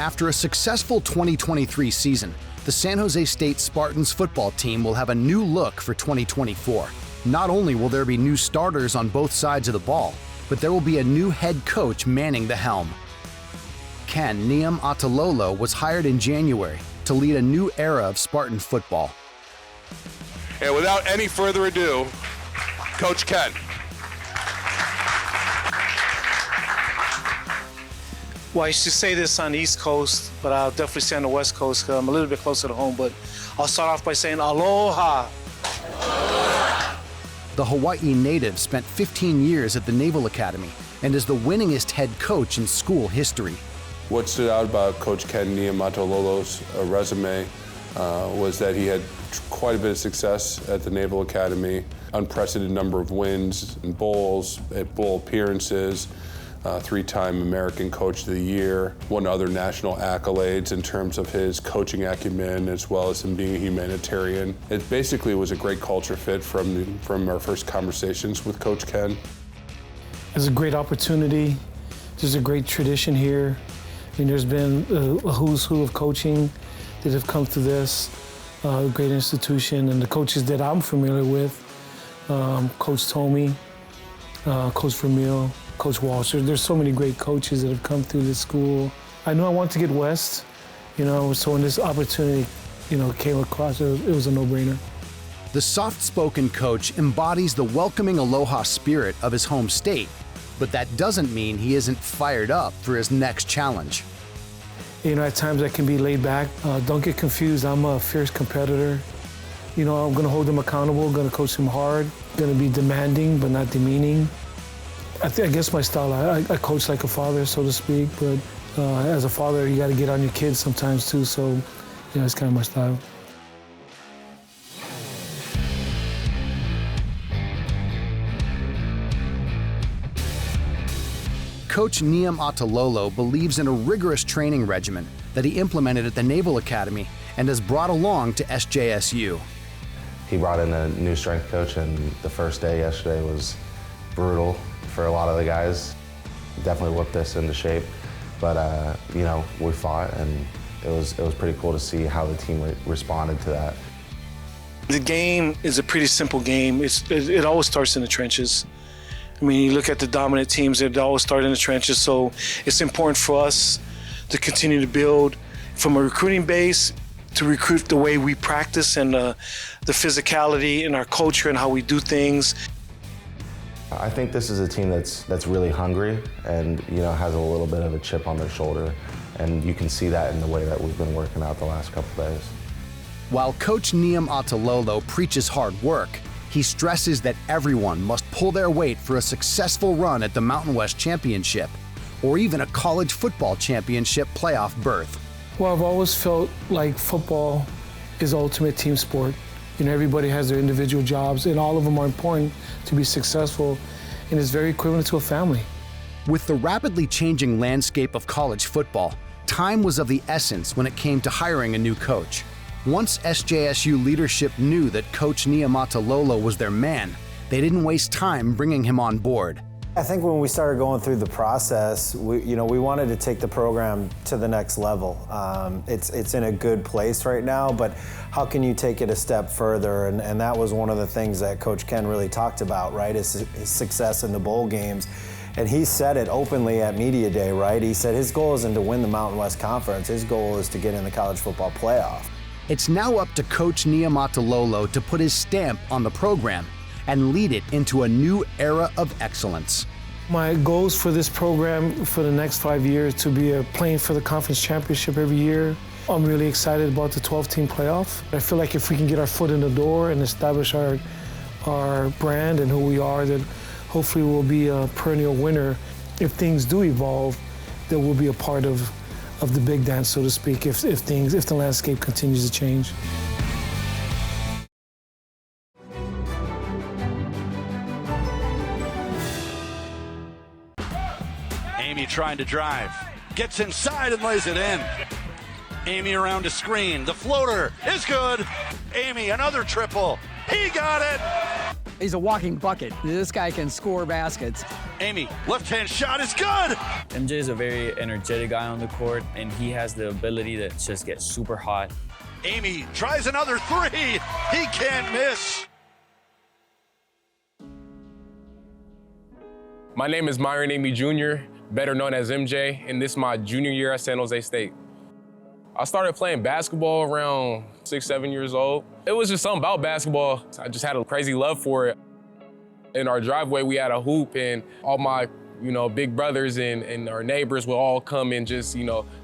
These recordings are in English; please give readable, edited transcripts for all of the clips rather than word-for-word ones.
After a successful 2023 season, the San Jose State Spartans football team will have a new look for 2024. Not only will there be new starters on both sides of the ball, but there will be a new head coach manning the helm. Ken Niumatalolo was hired in January to lead a new era of Spartan football. And without any further ado, Coach Ken. Well, I used to say this on the East Coast, but I'll definitely say on the West Coast because I'm a little bit closer to home. But I'll start off by saying aloha. The Hawaii native spent 15 years at the Naval Academy and is the winningest head coach in school history. What stood out about Coach Ken Niumatalolo's resume was that he had quite a bit of success at the Naval Academy, unprecedented number of wins and bowls, bowl appearances, three-time American Coach of the Year, won other national accolades in terms of his coaching acumen as well as him being a humanitarian. It basically was a great culture fit from our first conversations with Coach Ken. It's a great opportunity. There's a great tradition here. I mean, there's been a who's who of coaching that have come through this great institution, and the coaches that I'm familiar with, Coach Tomey, Coach Vermeil, Coach Walsh. There's so many great coaches that have come through this school. I knew I wanted to get West, so when this opportunity, came across, it was a no-brainer. The soft-spoken coach embodies the welcoming aloha spirit of his home state, but that doesn't mean he isn't fired up for his next challenge. At times I can be laid back. Don't get confused, I'm a fierce competitor. I'm gonna hold them accountable, gonna coach them hard, gonna be demanding but not demeaning. I guess my style, I coach like a father, so to speak, but as a father, you gotta get on your kids sometimes too, so it's kind of my style. Coach Niumatalolo believes in a rigorous training regimen that he implemented at the Naval Academy and has brought along to SJSU. He brought in a new strength coach, and the first day yesterday was brutal for a lot of the guys. Definitely whipped us into shape, but we fought, and it was pretty cool to see how the team responded to that. The game is a pretty simple game. It always starts in the trenches. I mean, you look at the dominant teams, they always start in the trenches, so it's important for us to continue to build from a recruiting base to recruit the way we practice and the physicality in our culture and how we do things. I think this is a team that's really hungry and has a little bit of a chip on their shoulder, and you can see that in the way that we've been working out the last couple days. While Coach Niumatalolo preaches hard work, he stresses that everyone must pull their weight for a successful run at the Mountain West Championship or even a college football championship playoff berth. Well, I've always felt like football is the ultimate team sport. Everybody has their individual jobs, and all of them are important to be successful, and it's very equivalent to a family. With the rapidly changing landscape of college football, time was of the essence when it came to hiring a new coach. Once SJSU leadership knew that Coach Niumatalolo was their man, they didn't waste time bringing him on board. I think when we started going through the process, we wanted to take the program to the next level. It's in a good place right now, but how can you take it a step further? And that was one of the things that Coach Ken really talked about, right? His success in the bowl games. And he said it openly at Media Day, right? He said his goal isn't to win the Mountain West Conference. His goal is to get in the college football playoff. It's now up to Coach Niumatalolo to put his stamp on the program and lead it into a new era of excellence. My goals for this program for the next 5 years to be playing for the conference championship every year. I'm really excited about the 12-team playoff. I feel like if we can get our foot in the door and establish our brand and who we are, that hopefully we'll be a perennial winner. If things do evolve, that we'll be a part of the big dance, so to speak, if the landscape continues to change. Amey trying to drive, gets inside and lays it in. Amey around a screen, the floater is good. Amey, another triple, he got it! He's a walking bucket. This guy can score baskets. Amey, left-hand shot is good. MJ is a very energetic guy on the court, and he has the ability to just get super hot. Amey tries another three. He can't miss. My name is Myron Amey Jr., better known as MJ, and this is my junior year at San Jose State. I started playing basketball around 6, 7 years old. It was just something about basketball. I just had a crazy love for it. In our driveway, we had a hoop, and all my, big brothers and our neighbors would all come and just,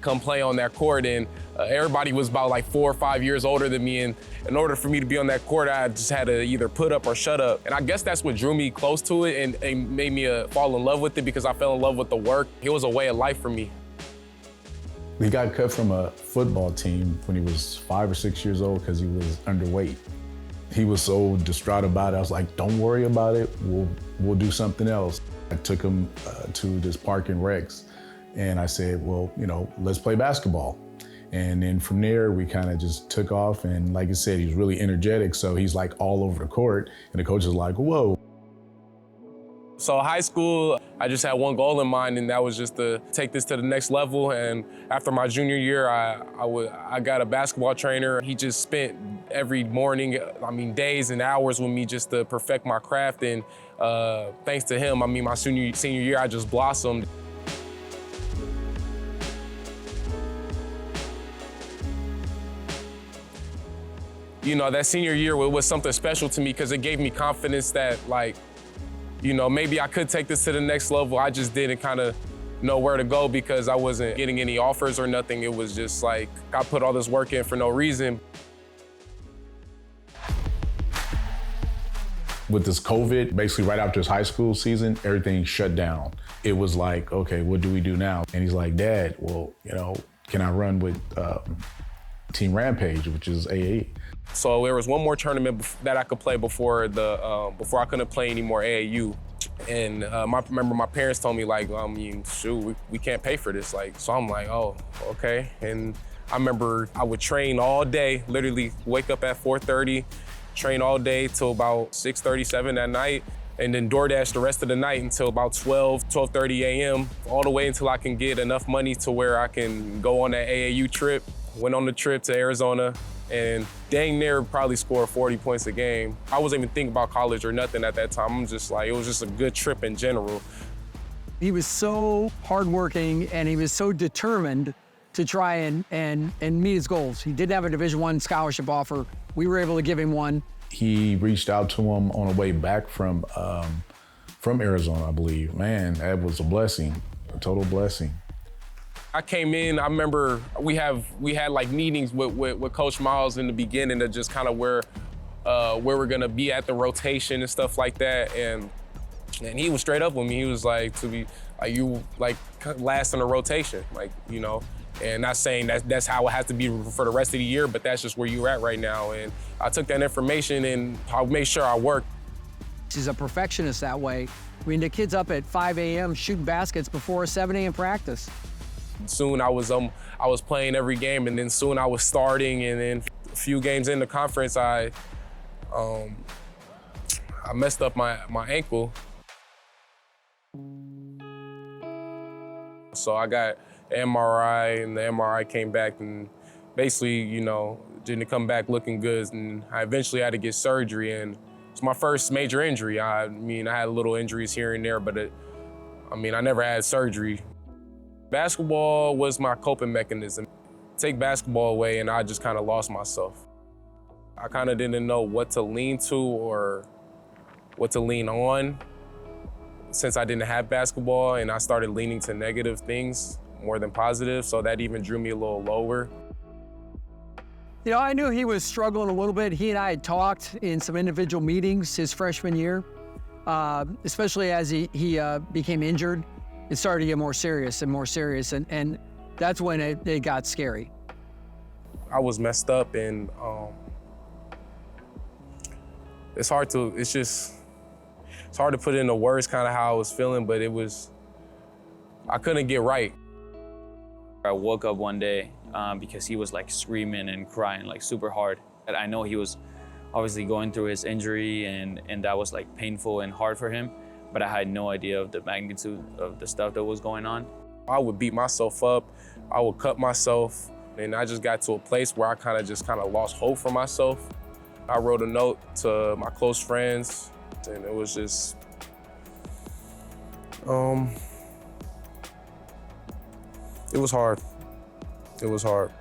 come play on that court. And everybody was about like 4 or 5 years older than me. And in order for me to be on that court, I just had to either put up or shut up. And I guess that's what drew me close to it and made me fall in love with it, because I fell in love with the work. It was a way of life for me. He got cut from a football team when he was 5 or 6 years old because he was underweight. He was so distraught about it. I was like, don't worry about it. We'll do something else. I took him to this park in Rex, and I said, well, let's play basketball. And then from there, we kind of just took off. And like I said, he's really energetic, so he's like all over the court. And the coach is like, whoa. So high school, I just had one goal in mind, and that was just to take this to the next level. And after my junior year, I got a basketball trainer. He just spent every morning, days and hours with me just to perfect my craft. And thanks to him, my senior year, I just blossomed. That senior year was something special to me because it gave me confidence that, maybe I could take this to the next level. I just didn't kind of know where to go because I wasn't getting any offers or nothing. It was just like I put all this work in for no reason. With this COVID, basically right after his high school season, everything shut down. It was like, okay, what do we do now? And he's like, Dad, well, can I run with Team Rampage, which is AA? So there was one more tournament that I could play before I couldn't play any more AAU. And remember my parents told me shoot, we can't pay for this. So I'm like, oh, okay. And I remember I would train all day, literally wake up at 4:30, train all day till about 6:37 at night, and then DoorDash the rest of the night until about 12:30 a.m., all the way until I can get enough money to where I can go on that AAU trip. Went on the trip to Arizona, and dang near probably scored 40 points a game. I wasn't even thinking about college or nothing at that time. I'm just it was just a good trip in general. He was so hardworking, and he was so determined to try and meet his goals. He did have a Division I scholarship offer. We were able to give him one. He reached out to him on the way back from Arizona, I believe. Man, that was a blessing, a total blessing. I came in, I remember we had meetings with Coach Miles in the beginning of just kind of where we're gonna be at the rotation and stuff like that. And he was straight up with me. He was like, to be you last in the rotation, and not saying that's how it has to be for the rest of the year, but that's just where you're at right now. And I took that information and I made sure I worked. He's a perfectionist that way. The kid's up at 5 a.m. shooting baskets before a 7 a.m. practice. Soon I was playing every game, and then soon I was starting, and then a few games in the conference I messed up my ankle. So I got an MRI, and the MRI came back and basically, didn't come back looking good, and I eventually had to get surgery, and it's my first major injury. I had little injuries here and there, but I never had surgery. Basketball was my coping mechanism. Take basketball away and I just kind of lost myself. I kind of didn't know what to lean to or what to lean on since I didn't have basketball, and I started leaning to negative things more than positive, so that even drew me a little lower. I knew he was struggling a little bit. He and I had talked in some individual meetings his freshman year, especially as he became injured. It started to get more serious and more serious, and that's when it got scary. I was messed up, and it's hard to put into words kind of how I was feeling, but I couldn't get right. I woke up one day because he was screaming and crying super hard. I know he was obviously going through his injury, and that was like painful and hard for him, but I had no idea of the magnitude of the stuff that was going on. I would beat myself up, I would cut myself, and I just got to a place where I kind of lost hope for myself. I wrote a note to my close friends, and it was just, it was hard. It was hard.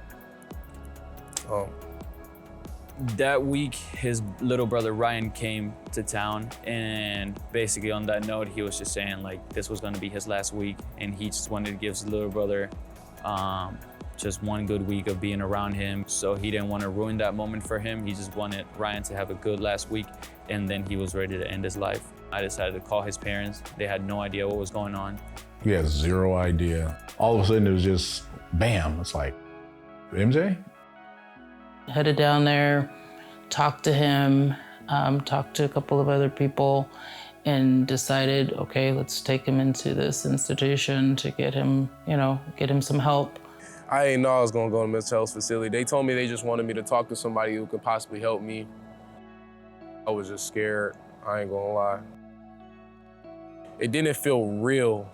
That week, his little brother Ryan came to town, and basically on that note, he was just saying like this was gonna be his last week, and he just wanted to give his little brother just one good week of being around him. So he didn't want to ruin that moment for him. He just wanted Ryan to have a good last week, and then he was ready to end his life. I decided to call his parents. They had no idea what was going on. He had zero idea. All of a sudden it was just bam. It's like, MJ? Headed down there, talked to him, talked to a couple of other people, and decided, okay, let's take him into this institution to get him, get him some help. I didn't know I was gonna go to a mental health facility. They told me they just wanted me to talk to somebody who could possibly help me. I was just scared, I ain't gonna lie. It didn't feel real.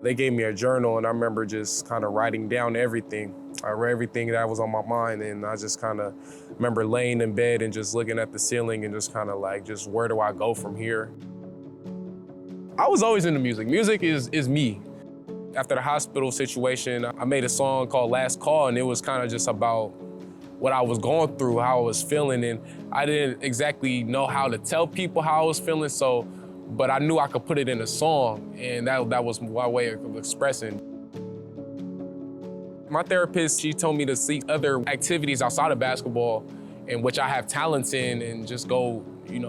They gave me a journal, and I remember just kind of writing down everything. I read everything that was on my mind, and I just kind of remember laying in bed and just looking at the ceiling and just kind of like, just where do I go from here? I was always into music. Music is me. After the hospital situation, I made a song called Last Call, and it was kind of just about what I was going through, how I was feeling, and I didn't exactly know how to tell people how I was feeling, but I knew I could put it in a song, and that was my way of expressing. My therapist, she told me to seek other activities outside of basketball in which I have talents in, and just go,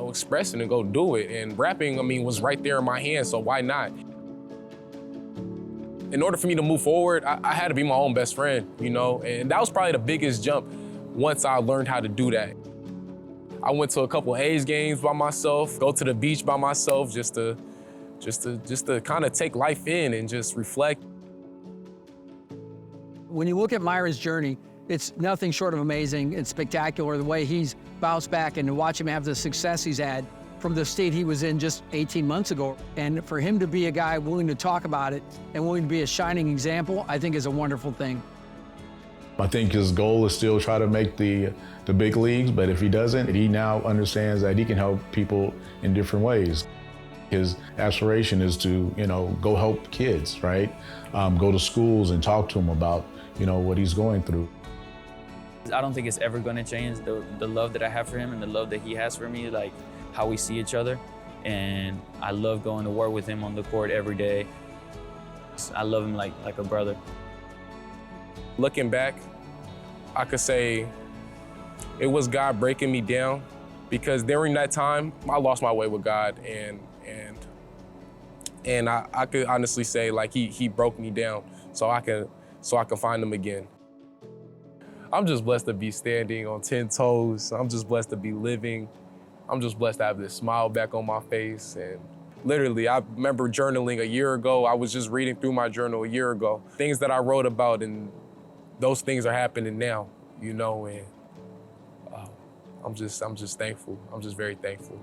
express it and go do it. And rapping, was right there in my hands, so why not? In order for me to move forward, I had to be my own best friend, and that was probably the biggest jump once I learned how to do that. I went to a couple A's games by myself, go to the beach by myself, just to kind of take life in and just reflect. When you look at Myron's journey, it's nothing short of amazing. It's spectacular the way he's bounced back, and to watch him have the success he's had from the state he was in just 18 months ago. And for him to be a guy willing to talk about it and willing to be a shining example, I think is a wonderful thing. I think his goal is still try to make the big leagues, but if he doesn't, he now understands that he can help people in different ways. His aspiration is to, go help kids, right? Go to schools and talk to them about, what he's going through. I don't think it's ever gonna change, the love that I have for him and the love that he has for me, like how we see each other. And I love going to work with him on the court every day. I love him like a brother. Looking back, I could say it was God breaking me down, because during that time, I lost my way with God, and I could honestly say like he broke me down so I could find him again. I'm just blessed to be standing on 10 toes. I'm just blessed to be living. I'm just blessed to have this smile back on my face. And literally, I remember journaling a year ago. I was just reading through my journal a year ago, things that I wrote about, and those things are happening now, and I'm just thankful. I'm just very thankful.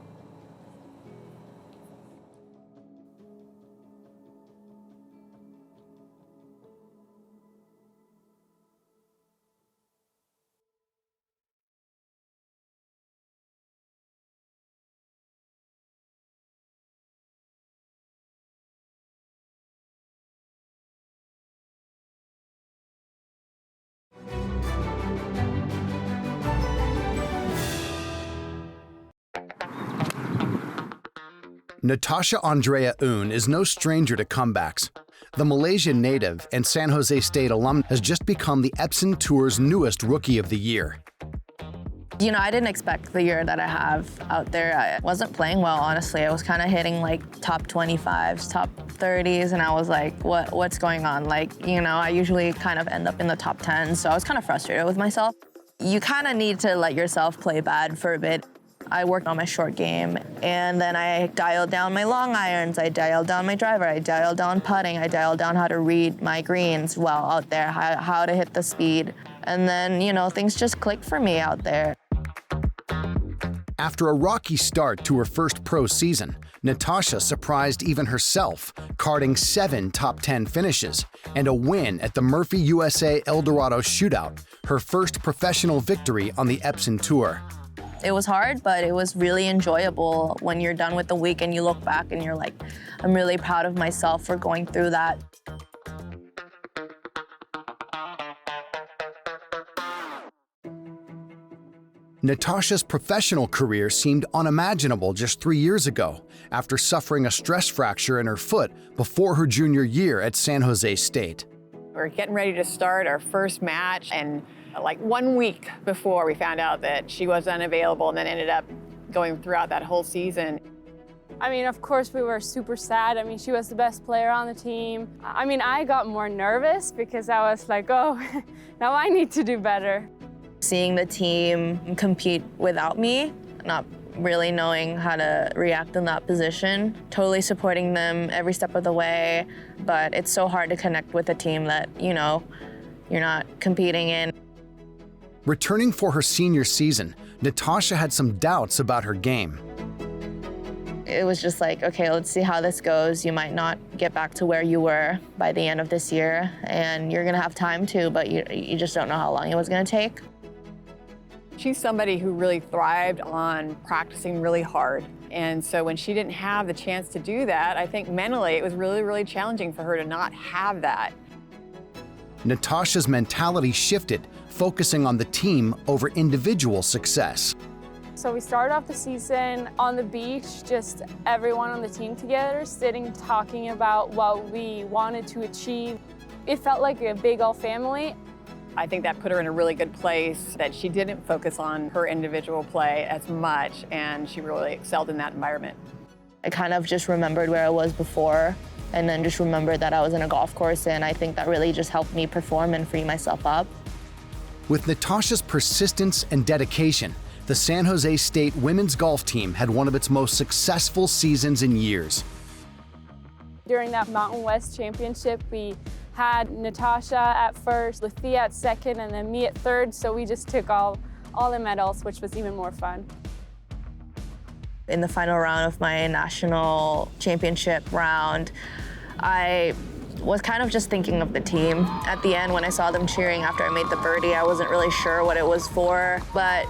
Natasha Andrea Oon is no stranger to comebacks. The Malaysian native and San Jose State alum has just become the Epson Tour's newest Rookie of the Year. I didn't expect the year that I have out there. I wasn't playing well, honestly. I was kind of hitting like top 25s, top 30s, and I was like, what's going on? I usually kind of end up in the top 10, so I was kind of frustrated with myself. You kind of need to let yourself play bad for a bit. I worked on my short game, and then I dialed down my long irons, I dialed down my driver, I dialed down putting, I dialed down how to read my greens well out there, how to hit the speed. And then, you know, things just clicked for me out there. After a rocky start to her first pro season, Natasha surprised even herself, carding 7 top 10 finishes and a win at the Murphy USA Eldorado Shootout, her first professional victory on the Epson Tour. It was hard, but it was really enjoyable. When you're done with the week and you look back and you're like, I'm really proud of myself for going through that. Natasha's professional career seemed unimaginable just 3 years ago, after suffering a stress fracture in her foot before her junior year at San Jose State. We're getting ready to start our first match, and like 1 week before we found out that she was unavailable, and then ended up going throughout that whole season. I mean, of course we were super sad. I mean, she was the best player on the team. I mean, I got more nervous because I was like, oh, now I need to do better. Seeing the team compete without me, not really knowing how to react in that position, totally supporting them every step of the way, but it's so hard to connect with a team that, you know, you're not competing in. Returning for her senior season, Natasha had some doubts about her game. It was just like, okay, let's see how this goes. You might not get back to where you were by the end of this year, and you're gonna have time to, but you just don't know how long it was gonna take. She's somebody who really thrived on practicing really hard. And so when she didn't have the chance to do that, I think mentally it was really, really challenging for her to not have that. Natasha's mentality shifted, focusing on the team over individual success. So we started off the season on the beach, just everyone on the team together, sitting, talking about what we wanted to achieve. It felt like a big old family. I think that put her in a really good place, that she didn't focus on her individual play as much, and she really excelled in that environment. I kind of just remembered where I was before, and then just remembered that I was in a golf course, and I think that really just helped me perform and free myself up. With Natasha's persistence and dedication, the San Jose State women's golf team had one of its most successful seasons in years. During that Mountain West Championship, we had Natasha at first, Luthia at second, and then me at third, so we just took all the medals, which was even more fun. In the final round of my national championship round, I was kind of just thinking of the team. At the end, when I saw them cheering after I made the birdie, I wasn't really sure what it was for, but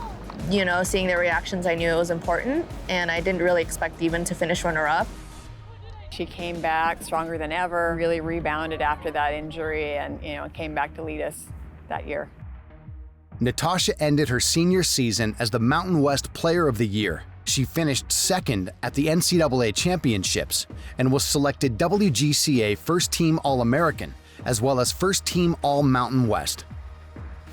you know, seeing their reactions, I knew it was important, and I didn't really expect even to finish runner-up. She came back stronger than ever, really rebounded after that injury, and came back to lead us that year. Natasha ended her senior season as the Mountain West Player of the Year. She finished second at the NCAA Championships and was selected WGCA First Team All-American, as well as First Team All-Mountain West.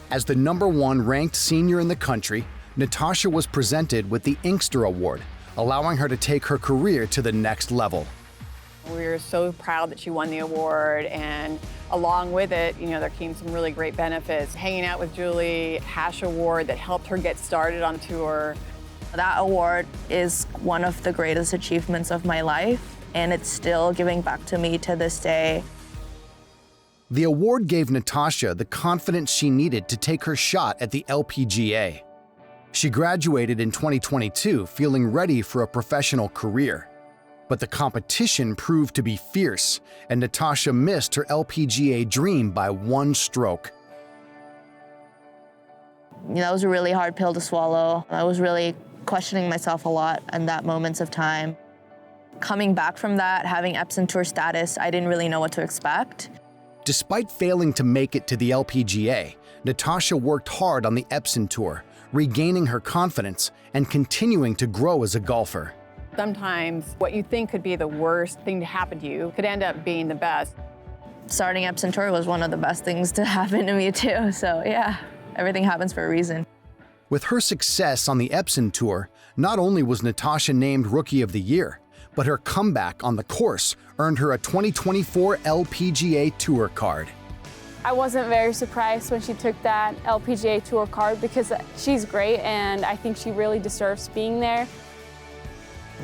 As the #1 ranked senior in the country, Natasha was presented with the Inkster Award, allowing her to take her career to the next level. We were so proud that she won the award, and along with it, there came some really great benefits. Hanging out with Julie, Hash Award that helped her get started on tour. That award is one of the greatest achievements of my life, and it's still giving back to me to this day. The award gave Natasha the confidence she needed to take her shot at the LPGA. She graduated in 2022 feeling ready for a professional career. But the competition proved to be fierce, and Natasha missed her LPGA dream by 1 stroke. That was a really hard pill to swallow. I was really questioning myself a lot in that moments of time. Coming back from that, having Epson Tour status, I didn't really know what to expect. Despite failing to make it to the LPGA, Natasha worked hard on the Epson Tour, regaining her confidence and continuing to grow as a golfer. Sometimes what you think could be the worst thing to happen to you could end up being the best. Starting Epson Tour was one of the best things to happen to me too, so yeah, everything happens for a reason. With her success on the Epson Tour, not only was Natasha named Rookie of the Year, but her comeback on the course earned her a 2024 LPGA Tour card. I wasn't very surprised when she took that LPGA Tour card because she's great and I think she really deserves being there.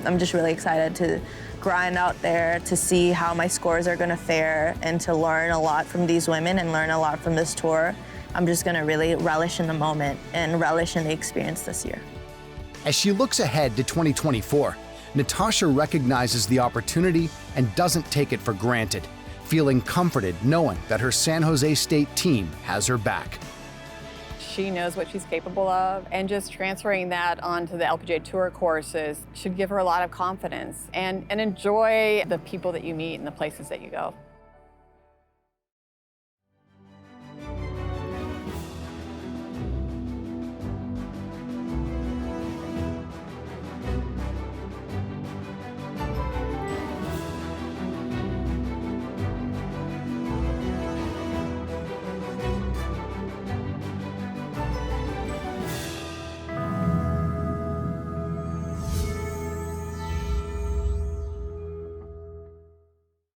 I'm just really excited to grind out there, to see how my scores are gonna fare and to learn a lot from these women and learn a lot from this tour. I'm just gonna really relish in the moment and relish in the experience this year. As she looks ahead to 2024, Natasha recognizes the opportunity and doesn't take it for granted, feeling comforted knowing that her San Jose State team has her back. She knows what she's capable of, and just transferring that onto the LPGA Tour courses should give her a lot of confidence and enjoy the people that you meet and the places that you go.